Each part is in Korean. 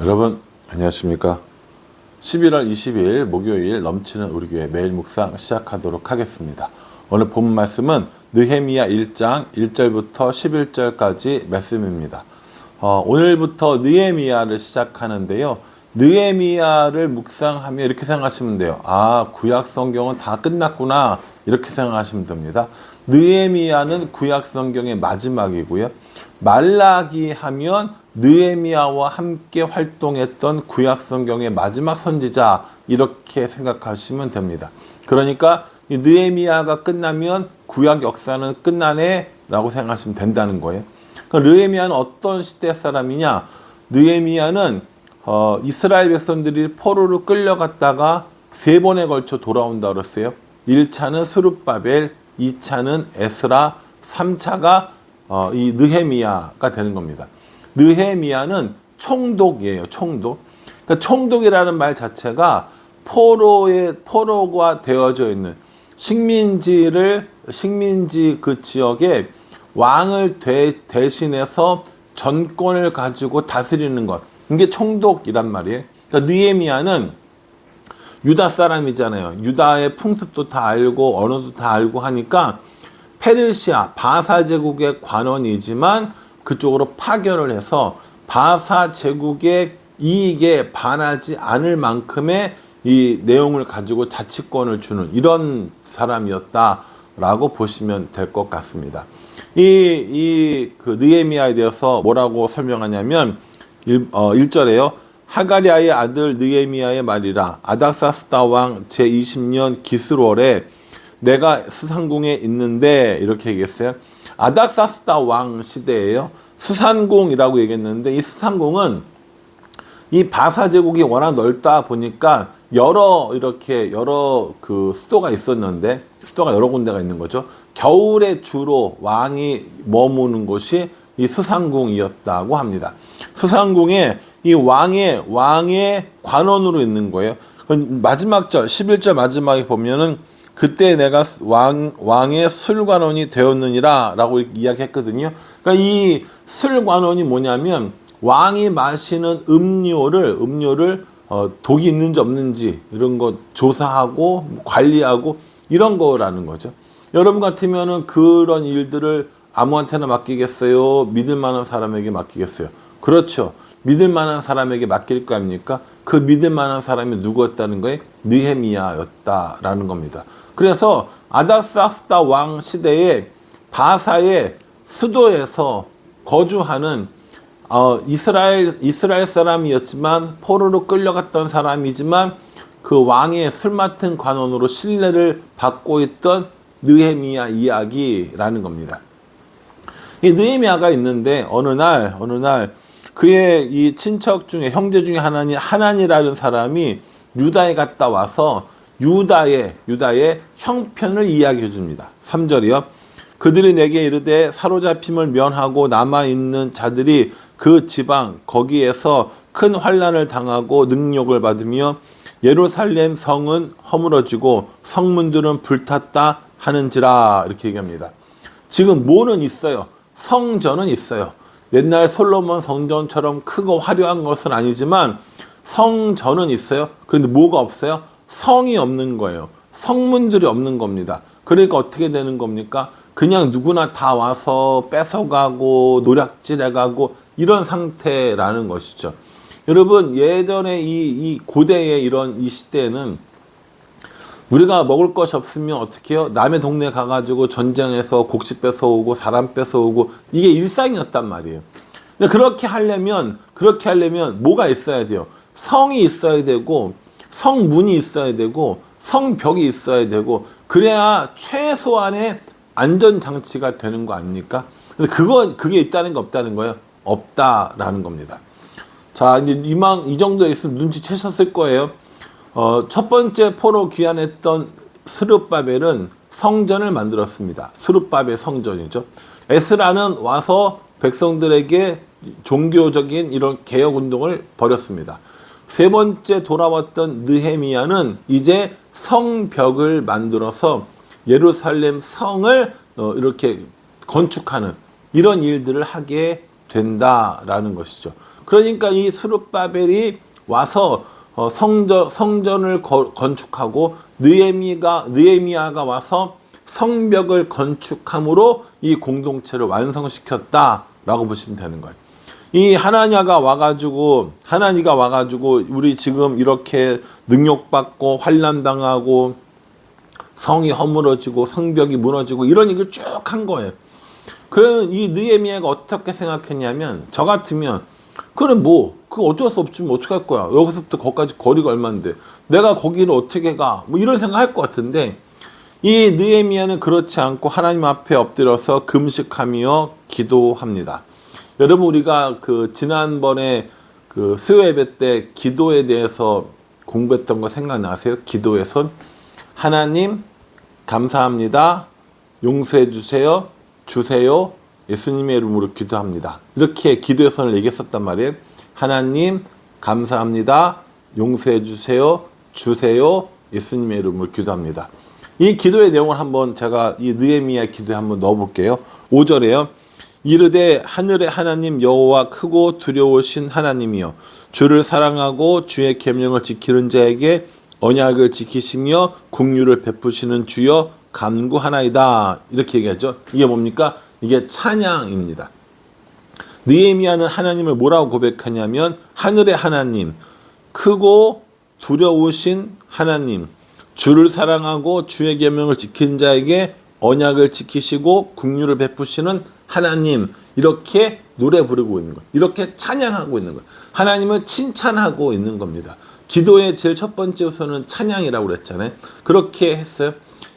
여러분 안녕하십니까. 11월 20일 목요일 넘치는 우리 교회 매일 묵상 시작하도록 하겠습니다. 오늘 본 말씀은 느헤미야 1장 1절부터 11절까지 말씀입니다. 오늘부터 느헤미야를 시작하는데요. 느헤미야를 묵상하며 이렇게 생각하시면 돼요. 아, 구약 성경은 다 끝났구나, 이렇게 생각하시면 됩니다. 느헤미야는 구약 성경의 마지막이고요. 말라기 하면 느헤미야와 함께 활동했던 구약 성경의 마지막 선지자, 이렇게 생각하시면 됩니다. 그러니까 이 느헤미야가 끝나면 구약 역사는 끝나네 라고 생각하시면 된다는 거예요. 그러니까 느헤미야는 어떤 시대 사람이냐? 느헤미야는 이스라엘 백성들이 포로로 끌려갔다가 3번에 걸쳐 돌아온다 그랬어요. 1차는 스룹바벨, 2차는 에스라, 3차가 이 느헤미야가 되는 겁니다. 느헤미야는 총독이에요. 총독. 그러니까 총독이라는 말 자체가 포로가 되어져 있는 식민지 그 지역에 왕을 대신해서 전권을 가지고 다스리는 것, 이게 총독이란 말이에요. 그러니까 느헤미야는 유다 사람이잖아요. 유다의 풍습도 다 알고 언어도 다 알고 하니까 페르시아 바사 제국의 관원이지만 그쪽으로 파견을 해서 바사 제국의 이익에 반하지 않을 만큼의 이 내용을 가지고 자치권을 주는 이런 사람이었다라고 보시면 될 것 같습니다. 그 느헤미야에 대해서 뭐라고 설명하냐면 1절에요. 하가랴의 아들 느헤미야의 말이라. 아닥사스다 왕 제20년 기스월에 내가 수산궁에 있는데, 이렇게 얘기했어요. 아닥사스다 왕 시대예요. 수산궁이라고 얘기했는데, 이 수산궁은 이 바사 제국이 워낙 넓다 보니까 여러 그 수도가 있었는데, 수도가 여러 군데가 있는 거죠. 겨울에 주로 왕이 머무는 곳이 이 수산궁이었다고 합니다. 수산궁에 이 왕의 관원으로 있는 거예요. 마지막 절 11절 마지막에 보면은 그때 내가 왕의 술관원이 되었느니라 라고 이야기했거든요. 그러니까 이 술관원이 뭐냐면 왕이 마시는 음료를 독이 있는지 없는지 이런 거 조사하고 관리하고 이런 거라는 거죠. 여러분 같으면은 그런 일들을 아무한테나 맡기겠어요? 믿을 만한 사람에게 맡기겠어요? 그렇죠. 믿을 만한 사람에게 맡길 거 아닙니까? 그 믿을 만한 사람이 누구였다는 거예요? 느헤미야였다라는 겁니다. 그래서 아닥사스다 왕 시대에 바사의 수도에서 거주하는 이스라엘 사람이었지만 포로로 끌려갔던 사람이지만 그 왕의 술 맡은 관원으로 신뢰를 받고 있던 느헤미야 이야기라는 겁니다. 이 느헤미야가 있는데 어느 날 그의 이 친척 중에 형제 중에 하나니라는 사람이 유다에 갔다 와서 유다의 형편을 이야기해 줍니다. 3절이요. 그들이 내게 이르되 사로잡힘을 면하고 남아있는 자들이 그 지방 거기에서 큰 환난을 당하고 능욕을 받으며 예루살렘 성은 허물어지고 성문들은 불탔다 하는지라, 이렇게 얘기합니다. 지금 뭐는 있어요? 성전은 있어요. 옛날 솔로몬 성전처럼 크고 화려한 것은 아니지만 성전은 있어요. 그런데 뭐가 없어요? 성이 없는 거예요. 성문들이 없는 겁니다. 그러니까 어떻게 되는 겁니까? 그냥 누구나 다 와서 뺏어가고 노략질해가고 이런 상태라는 것이죠. 여러분, 예전에 이 고대의 이 시대에는 우리가 먹을 것이 없으면 어떻게 해요? 남의 동네 가가지고 전쟁해서 곡식 뺏어오고 사람 뺏어오고 이게 일상이었단 말이에요. 근데 그렇게 하려면 뭐가 있어야 돼요? 성이 있어야 되고 성문이 있어야 되고 성벽이 있어야 되고 그래야 최소한의 안전장치가 되는 거 아닙니까? 근데 그게 있다는 거 없다는 거예요? 없다라는 겁니다. 자, 이제 이 정도에 있으면 눈치채셨을 거예요. 첫 번째 포로 귀환했던 스룹바벨은 성전을 만들었습니다. 스룹바벨 성전이죠. 에스라는 와서 백성들에게 종교적인 이런 개혁 운동을 벌였습니다. 세 번째 돌아왔던 느헤미야는 이제 성벽을 만들어서 예루살렘 성을 이렇게 건축하는 이런 일들을 하게 된다라는 것이죠. 그러니까 이 스룹바벨이 와서 성전을 건축하고 느헤미야가 와서 성벽을 건축함으로 이 공동체를 완성시켰다라고 보시면 되는 거예요. 이 하나니가 와가지고 우리 지금 이렇게 능욕받고 환난당하고 성이 허물어지고 성벽이 무너지고 이런 얘기를 쭉 한 거예요. 그러면 이 느헤미야가 어떻게 생각했냐면, 저 같으면 그래 그거 어쩔 수 없지 뭐 어떡할 거야. 여기서부터 거기까지 거리가 얼만데 내가 거기를 어떻게 가. 뭐 이런 생각할 것 같은데, 이 느헤미야는 그렇지 않고 하나님 앞에 엎드려서 금식하며 기도합니다. 여러분, 우리가 지난번에 수요 예배 때 기도에 대해서 공부했던 거 생각나세요? 기도의 손. 하나님 감사합니다. 용서해 주세요. 주세요. 예수님의 이름으로 기도합니다. 이렇게 기도의 손을 얘기했었단 말이에요. 하나님 감사합니다. 용서해 주세요. 주세요. 예수님의 이름으로 기도합니다. 이 기도의 내용을 한번 제가 이 느헤미야 기도에 한번 넣어볼게요. 5절에요. 이르되 하늘의 하나님 여호와 크고 두려우신 하나님이여, 주를 사랑하고 주의 계명을 지키는 자에게 언약을 지키시며 긍휼을 베푸시는 주여 간구하나이다. 이렇게 얘기하죠. 이게 뭡니까? 이게 찬양입니다. 느헤미야는 하나님을 뭐라고 고백하냐면, 하늘의 하나님, 크고 두려우신 하나님, 주를 사랑하고 주의 계명을 지킨 자에게 언약을 지키시고 긍휼을 베푸시는 하나님, 이렇게 노래 부르고 있는 거예요. 이렇게 찬양하고 있는 거예요. 하나님을 칭찬하고 있는 겁니다. 기도의 제일 첫 번째 우선은 찬양이라고 그랬잖아요. 그렇게 했어요.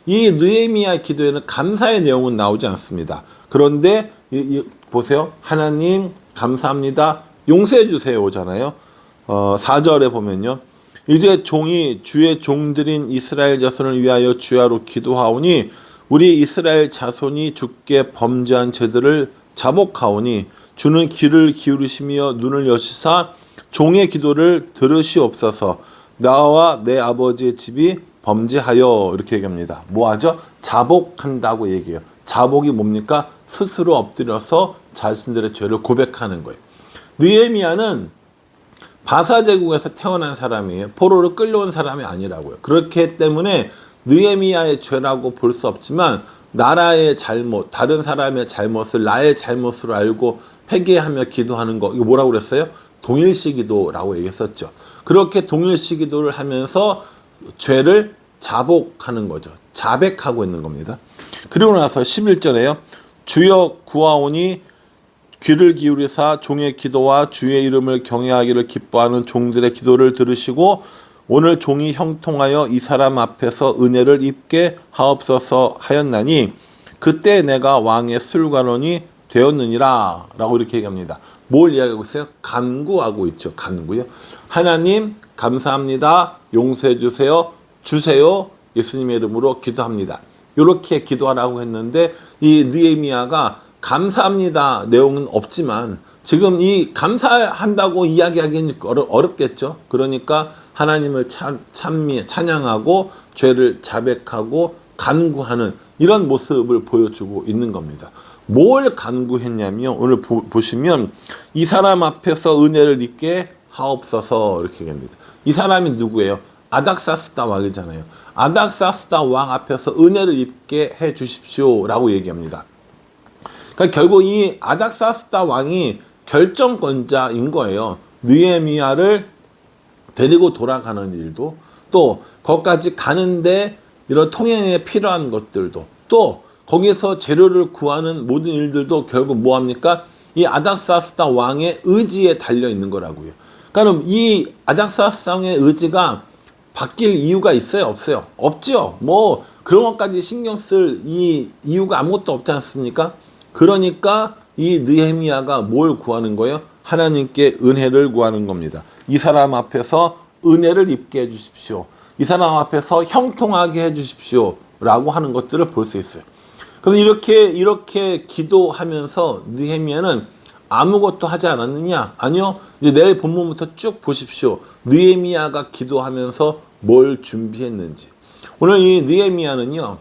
이 느헤미야 기도에는 감사의 내용은 나오지 않습니다. 그런데 보세요. 하나님 감사합니다. 용서해 주세요 오잖아요. 4절에 보면요. 이제 종이 주의 종들인 이스라엘 자손을 위하여 주야로 기도하오니 우리 이스라엘 자손이 주께 범죄한 죄들을 자복하오니 주는 귀를 기울이시며 눈을 여시사 종의 기도를 들으시옵소서. 나와 내 아버지의 집이 범죄하여. 이렇게 얘기합니다. 뭐하죠? 자복한다고 얘기해요. 자복이 뭡니까? 스스로 엎드려서 자신들의 죄를 고백하는 거예요. 느헤미야는 바사 제국에서 태어난 사람이에요. 포로로 끌려온 사람이 아니라고요. 그렇기 때문에 느헤미야의 죄라고 볼 수 없지만, 나라의 잘못, 다른 사람의 잘못을 나의 잘못으로 알고 회개하며 기도하는 거, 이거 뭐라고 그랬어요? 동일시 기도라고 얘기했었죠. 그렇게 동일시 기도를 하면서 죄를 자복하는 거죠. 자백하고 있는 겁니다. 그리고 나서 11절에요. 주여 구하오니 귀를 기울이사 종의 기도와 주의 이름을 경외하기를 기뻐하는 종들의 기도를 들으시고 오늘 종이 형통하여 이 사람 앞에서 은혜를 입게 하옵소서 하였나니 그때 내가 왕의 술관원이 되었느니라 라고 이렇게 얘기합니다. 뭘 이야기하고 있어요? 간구하고 있죠. 간구요. 하나님 감사합니다. 용서해 주세요. 주세요. 예수님의 이름으로 기도합니다. 이렇게 기도하라고 했는데, 이 느헤미야가 감사합니다 내용은 없지만 지금 이 감사한다고 이야기하기는 어렵겠죠. 그러니까 하나님을 찬양하고 죄를 자백하고 간구하는 이런 모습을 보여주고 있는 겁니다. 뭘 간구했냐면, 오늘 보시면 이 사람 앞에서 은혜를 입게 하옵소서 이렇게 얘기합니다. 이 사람이 누구예요? 아닥사스다 왕이잖아요. 아닥사스다 왕 앞에서 은혜를 입게 해 주십시오 라고 얘기합니다. 그러니까 결국 이 아닥사스다 왕이 결정권자인 거예요. 느헤미야를 데리고 돌아가는 일도, 또 거기까지 가는데 이런 통행에 필요한 것들도, 또 거기서 재료를 구하는 모든 일들도 결국 뭐합니까? 이 아닥사스다 왕의 의지에 달려 있는 거라고요. 그러니까 이 아닥사스다 왕의 의지가 바뀔 이유가 있어요? 없어요? 없죠. 뭐 그런 것까지 신경 쓸 이 이유가 아무것도 없지 않습니까? 그러니까 이 느헤미야가 뭘 구하는 거예요? 하나님께 은혜를 구하는 겁니다. 이 사람 앞에서 은혜를 입게 해주십시오. 이 사람 앞에서 형통하게 해주십시오 라고 하는 것들을 볼 수 있어요. 그럼 이렇게 기도하면서 느헤미야는 아무것도 하지 않았느냐? 아니요. 이제 내일 본문부터 쭉 보십시오. 느헤미야가 기도하면서 뭘 준비했는지. 오늘 이 느헤미야는요,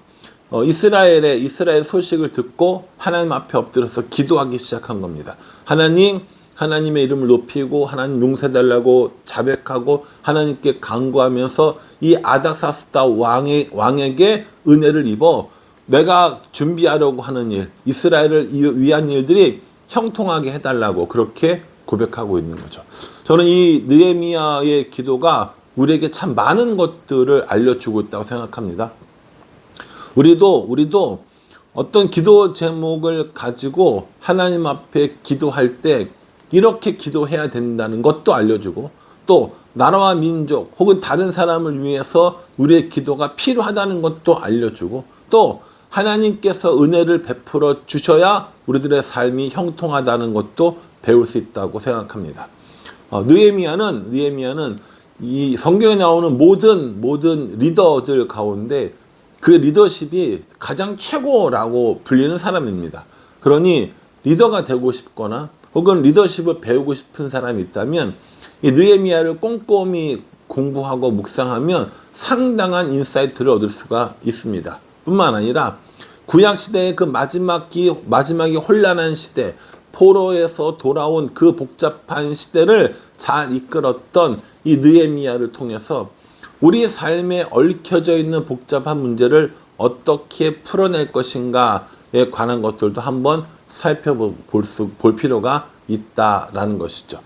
이스라엘 소식을 듣고 하나님 앞에 엎드려서 기도하기 시작한 겁니다. 하나님, 하나님의 이름을 높이고 하나님 용서해달라고 자백하고 하나님께 간구하면서 이 아닥사스다 왕에게 은혜를 입어 내가 준비하려고 하는 일, 이스라엘을 위한 일들이 형통하게 해달라고 그렇게 고백하고 있는 거죠. 저는 이 느헤미야의 기도가 우리에게 참 많은 것들을 알려주고 있다고 생각합니다. 우리도 어떤 기도 제목을 가지고 하나님 앞에 기도할 때 이렇게 기도해야 된다는 것도 알려주고, 또 나라와 민족 혹은 다른 사람을 위해서 우리의 기도가 필요하다는 것도 알려주고, 또 하나님께서 은혜를 베풀어 주셔야 우리들의 삶이 형통하다는 것도 배울 수 있다고 생각합니다. 느헤미야는 이 성경에 나오는 모든 리더들 가운데 그 리더십이 가장 최고라고 불리는 사람입니다. 그러니 리더가 되고 싶거나 혹은 리더십을 배우고 싶은 사람이 있다면 이 느헤미야를 꼼꼼히 공부하고 묵상하면 상당한 인사이트를 얻을 수가 있습니다. 뿐만 아니라 구약 시대의 그 마지막이 혼란한 시대, 포로에서 돌아온 그 복잡한 시대를 잘 이끌었던 이 느헤미야를 통해서 우리 삶에 얽혀져 있는 복잡한 문제를 어떻게 풀어낼 것인가에 관한 것들도 한번 살펴볼 필요가 있다라는 것이죠.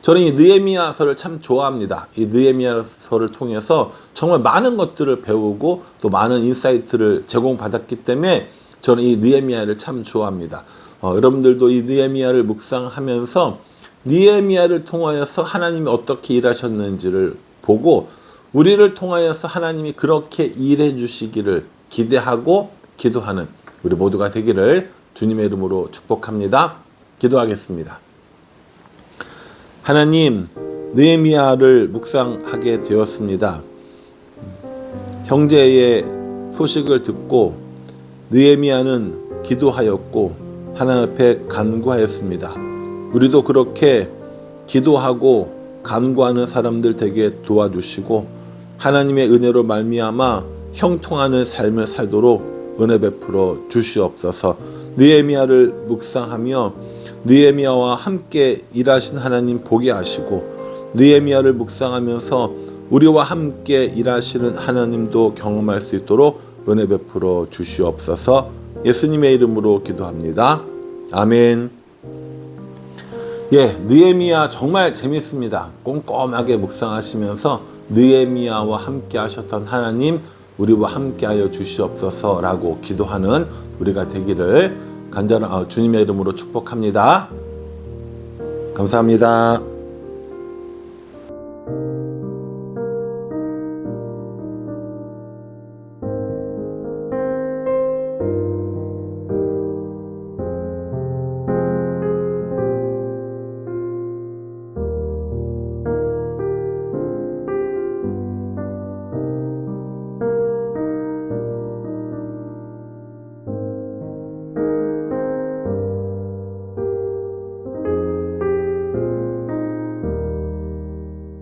저는 이 느헤미야서를 참 좋아합니다. 이 느헤미야서를 통해서 정말 많은 것들을 배우고 또 많은 인사이트를 제공받았기 때문에 저는 이 느헤미야를 참 좋아합니다. 여러분들도 이 느헤미야를 묵상하면서 느헤미야를 통하여서 하나님이 어떻게 일하셨는지를 보고 우리를 통하여서 하나님이 그렇게 일해 주시기를 기대하고 기도하는 우리 모두가 되기를 주님의 이름으로 축복합니다. 기도하겠습니다. 하나님, 느헤미야를 묵상하게 되었습니다. 형제의 소식을 듣고 느헤미야는 기도하였고 하나님 앞에 간구하였습니다. 우리도 그렇게 기도하고 간구하는 사람들 되게 도와주시고 하나님의 은혜로 말미암아 형통하는 삶을 살도록 은혜 베풀어 주시옵소서. 느헤미야를 묵상하며 느헤미야와 함께 일하신 하나님 보게 하시고 느헤미야를 묵상하면서 우리와 함께 일하시는 하나님도 경험할 수 있도록 은혜 베풀어 주시옵소서. 예수님의 이름으로 기도합니다. 아멘. 느헤미야 정말 재밌습니다. 꼼꼼하게 묵상하시면서 느헤미야와 함께 하셨던 하나님 우리와 함께 하여 주시옵소서라고 기도하는 우리가 되기를 간절한 주님의 이름으로 축복합니다. 감사합니다.